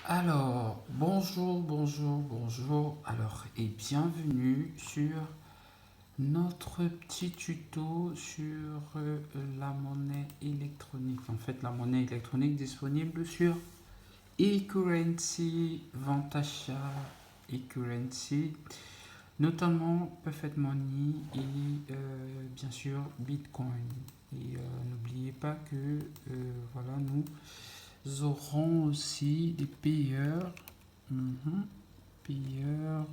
Alors, bonjour. Alors, et bienvenue sur notre petit tuto sur la monnaie électronique. En fait, la monnaie électronique disponible sur eCurrency, vente achat, eCurrency, notamment Perfect Money et bien sûr Bitcoin. Et n'oubliez pas que voilà, nous aurons aussi des payeurs, payeurs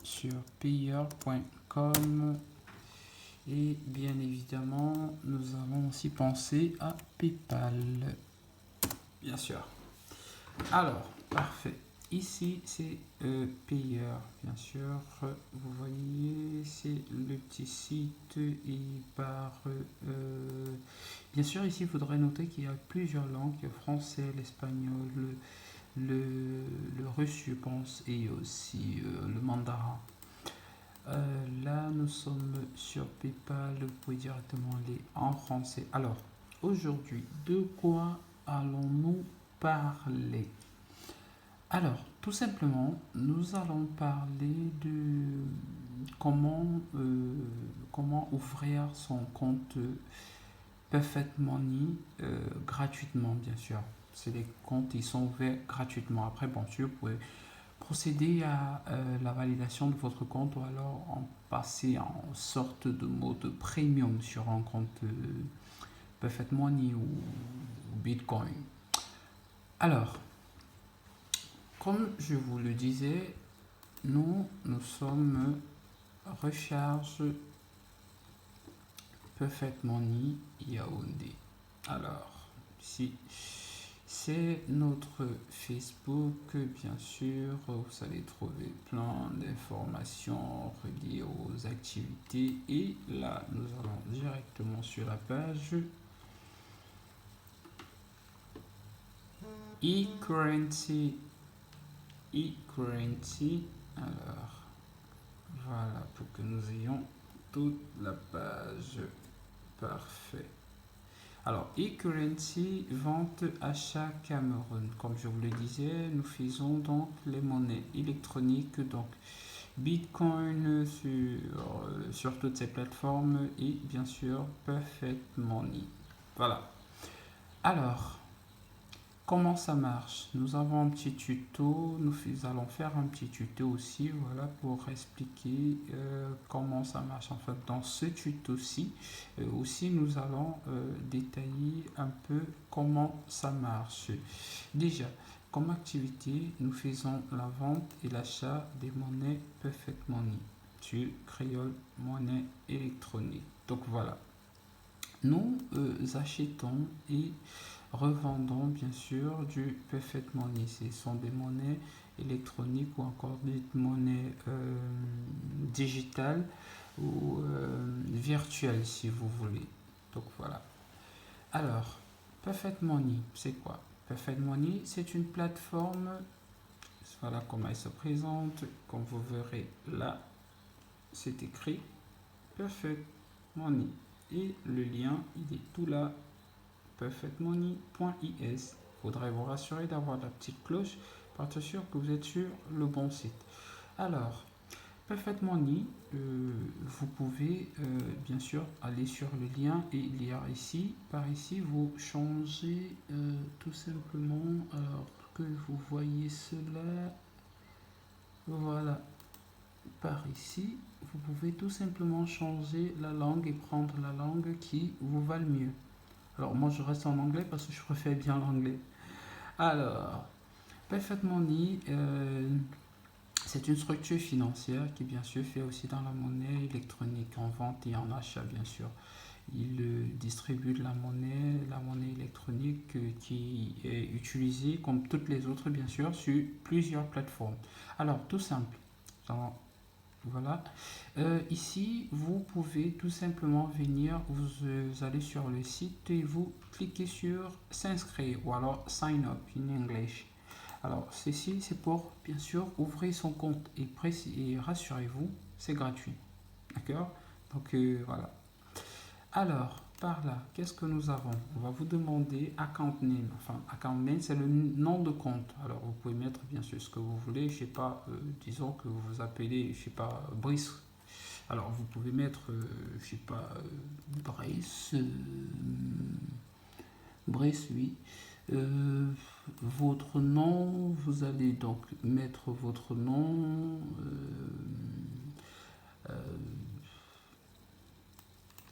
sur payeur.com et bien évidemment nous allons aussi penser à PayPal, bien sûr. Alors, parfait. Ici, c'est payeur, bien sûr. Vous voyez, c'est le petit site et par... bien sûr, ici, il faudrait noter qu'il y a plusieurs langues, le français, l'espagnol, le russe, je pense, et aussi le mandarin. Là, nous sommes sur PayPal, vous pouvez directement aller en français. Alors, aujourd'hui, de quoi allons-nous parler? Alors, tout simplement, nous allons parler de comment ouvrir son compte Perfect Money gratuitement, bien sûr. C'est des comptes qui sont ouverts gratuitement. Après, bon, sûr, vous pouvez procéder à la validation de votre compte ou alors en passer en sorte de mode premium sur un compte Perfect Money ou Bitcoin. Alors, comme je vous le disais, nous sommes recharge Perfect Money Yaoundé. Alors, si c'est notre Facebook, bien sûr, vous allez trouver plein d'informations reliées aux activités. Et là, nous allons directement sur la page eCurrency. eCurrency. Alors, voilà, pour que nous ayons toute la page. Parfait. Alors, eCurrency, vente, achat Cameroun. Comme je vous le disais, nous faisons donc les monnaies électroniques, donc Bitcoin sur toutes ces plateformes et bien sûr Perfect Money. Voilà. Alors, comment ça marche? Nous avons un petit tuto, nous allons faire un petit tuto aussi, voilà, pour expliquer comment ça marche. En fait, dans ce tuto-ci, aussi nous allons détailler un peu comment ça marche. Déjà, comme activité, nous faisons la vente et l'achat des monnaies Perfect Money sur Créole Monnaie Électronique. Donc voilà, nous achetons et revendons bien sûr du Perfect Money. Ce sont des monnaies électroniques ou encore des monnaies digitales ou virtuelles si vous voulez. Donc voilà. Alors, Perfect Money, c'est quoi? Perfect Money, c'est une plateforme, voilà comment elle se présente. Comme vous verrez là, c'est écrit Perfect Money. Et le lien, il est tout là, perfectmoney.is. Il faudrait vous rassurer d'avoir la petite cloche pour être sûr que vous êtes sur le bon site. Alors, Perfect Money, vous pouvez bien sûr aller sur le lien et lire ici. Par ici, vous changez tout simplement, alors que vous voyez cela, voilà, par ici, vous pouvez tout simplement changer la langue et prendre la langue qui vous va le mieux. Alors moi je reste en anglais parce que je préfère bien l'anglais. Alors, Perfect Money, c'est une structure financière qui bien sûr fait aussi dans la monnaie électronique, en vente et en achat bien sûr. Il distribue de la monnaie électronique qui est utilisée comme toutes les autres bien sûr sur plusieurs plateformes. Alors tout simple, voilà. Ici, vous pouvez tout simplement venir, vous allez sur le site et vous cliquez sur s'inscrire ou alors sign up in English. Alors, ceci, c'est pour bien sûr ouvrir son compte et rassurez-vous, c'est gratuit. D'accord? Donc, voilà. Alors, par là, qu'est-ce que nous avons? On va vous demander account name. Enfin, account name, c'est le nom de compte. Alors, vous pouvez mettre bien sûr ce que vous voulez. Je sais pas, disons que vous vous appelez, je sais pas, Brice. Alors, vous pouvez mettre, je sais pas, Brice, Brice, oui. Euh, Votre nom, vous allez donc mettre votre nom. Euh,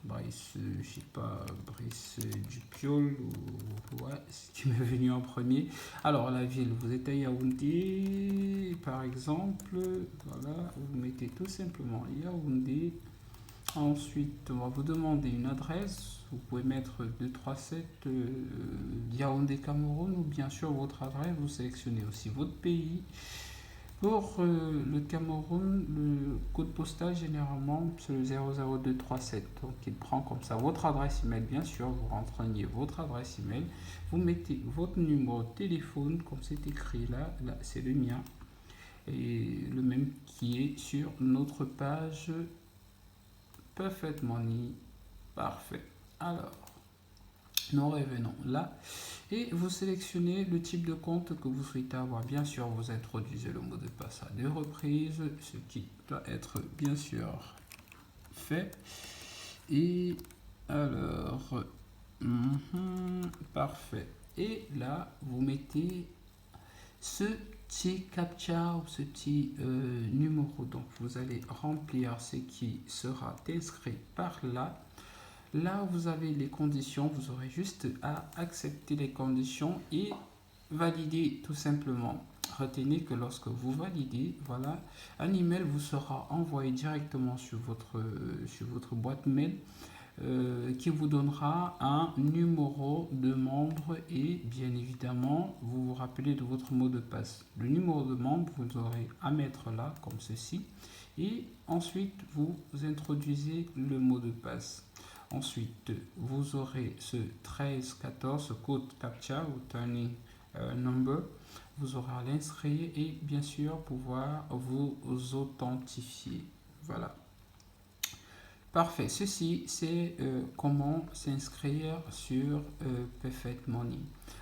Brice, je sais pas, Brice Dupiol, ou ouais, ce qui m'est venu en premier. Alors, la ville, vous êtes à Yaoundé, par exemple, voilà, vous mettez tout simplement Yaoundé. Ensuite, on va vous demander une adresse. Vous pouvez mettre 237 Yaoundé Cameroun ou bien sûr votre adresse. Vous sélectionnez aussi votre pays. Pour le Cameroun, le code postal généralement c'est le 00237. Donc il prend comme ça votre adresse email, bien sûr. Vous rentrez votre adresse email. Vous mettez votre numéro de téléphone comme c'est écrit là. Là, c'est le mien. Et le même qui est sur notre page Perfect Money. Parfait. Alors, nous revenons là et vous sélectionnez le type de compte que vous souhaitez avoir. Bien sûr, vous introduisez le mot de passe à 2 reprises, ce qui doit être bien sûr fait. Et alors, parfait. Et là, vous mettez ce petit captcha ou ce petit numéro. Donc, vous allez remplir ce qui sera inscrit par là. Là, vous avez les conditions, vous aurez juste à accepter les conditions et valider tout simplement. Retenez que lorsque vous validez, voilà, un email vous sera envoyé directement sur votre boîte mail qui vous donnera un numéro de membre et bien évidemment, vous vous rappelez de votre mot de passe. Le numéro de membre, vous aurez à mettre là, comme ceci, et ensuite, vous introduisez le mot de passe. Ensuite, vous aurez ce 1314, ce code CAPTCHA ou Turning Number. Vous aurez à l'inscrire et bien sûr pouvoir vous authentifier. Voilà. Parfait. Ceci, c'est comment s'inscrire sur Perfect Money.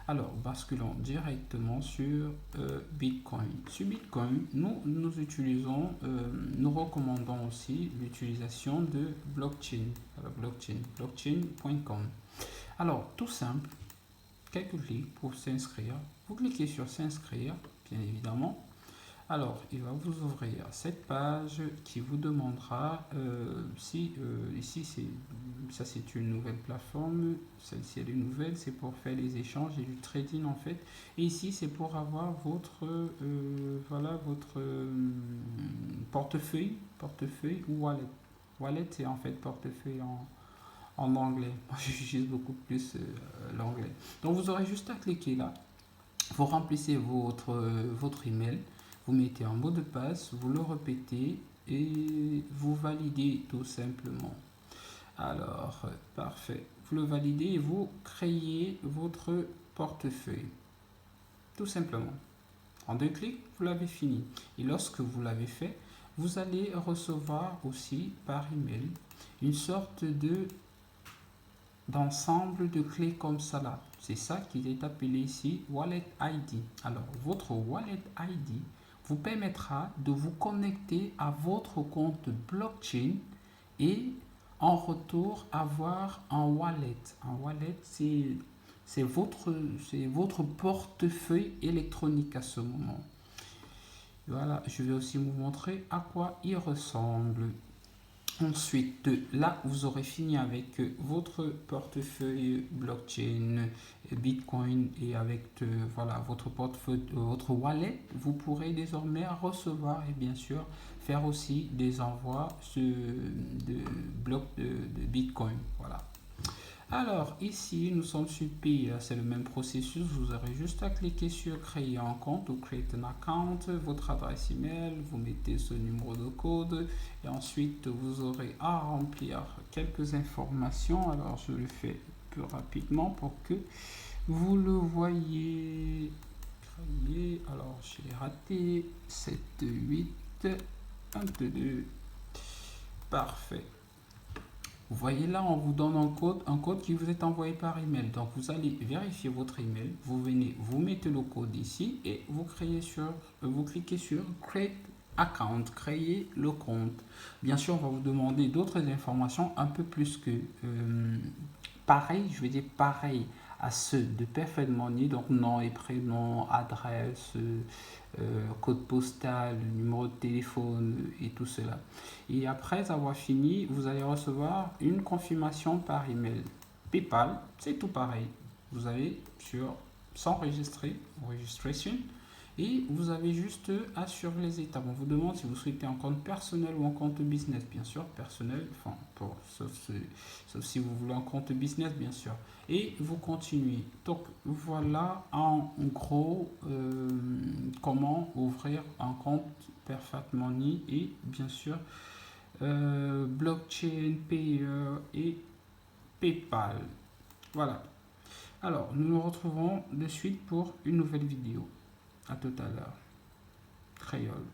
Alors, basculons directement sur Bitcoin. Sur Bitcoin, nous utilisons, nous recommandons aussi l'utilisation de blockchain. Alors, blockchain.com. Alors, tout simple, quelques clics pour s'inscrire. Vous cliquez sur s'inscrire, bien évidemment. Alors, il va vous ouvrir cette page qui vous demandera si ici c'est une nouvelle plateforme, celle-ci elle est nouvelle, c'est pour faire les échanges et du trading en fait. Et ici c'est pour avoir votre voilà votre portefeuille ou wallet. Wallet c'est en fait portefeuille en anglais. Moi j'utilise beaucoup plus l'anglais. Donc vous aurez juste à cliquer là. Vous remplissez votre email. Vous mettez un mot de passe, vous le répétez et vous validez tout simplement. Alors, parfait. Vous le validez et vous créez votre portefeuille. Tout simplement. En 2 clics, vous l'avez fini. Et lorsque vous l'avez fait, vous allez recevoir aussi par email une sorte d'ensemble de clés comme ça là. C'est ça qui est appelé ici Wallet ID. Alors, votre Wallet ID vous permettra de vous connecter à votre compte blockchain et en retour avoir un wallet. Un wallet, c'est votre portefeuille électronique à ce moment. Voilà, je vais aussi vous montrer à quoi il ressemble. Ensuite, là, vous aurez fini avec votre portefeuille blockchain, Bitcoin et avec voilà, votre portefeuille, votre wallet. Vous pourrez désormais recevoir et bien sûr faire aussi des envois de blocs de Bitcoin. Voilà. Alors ici nous sommes sur Pay, c'est le même processus, vous aurez juste à cliquer sur créer un compte ou create an account, votre adresse email, vous mettez ce numéro de code et ensuite vous aurez à remplir quelques informations. Alors je le fais plus rapidement pour que vous le voyez. Alors j'ai raté 7, 8, 22, parfait. Vous voyez là, on vous donne un code qui vous est envoyé par email. Donc vous allez vérifier votre email, vous venez, vous mettez le code ici et vous cliquez sur Create Account, créer le compte. Bien sûr, on va vous demander d'autres informations un peu plus que pareil, je vais dire pareil à ceux de Perfect Money, donc nom et prénom, adresse, code postal, numéro de téléphone et tout cela. Et après avoir fini, vous allez recevoir une confirmation par email. PayPal, c'est tout pareil. Vous avez sur s'enregistrer, registration, et vous avez juste à suivre les étapes. On vous demande si vous souhaitez un compte personnel ou un compte business. Bien sûr, personnel, enfin, sauf si vous voulez un compte business, bien sûr. Et vous continuez. Donc, voilà en gros comment ouvrir un compte Perfect Money et bien sûr blockchain, Payer et PayPal. Voilà. Alors, nous nous retrouvons de suite pour une nouvelle vidéo. À tout à l'heure. Créole.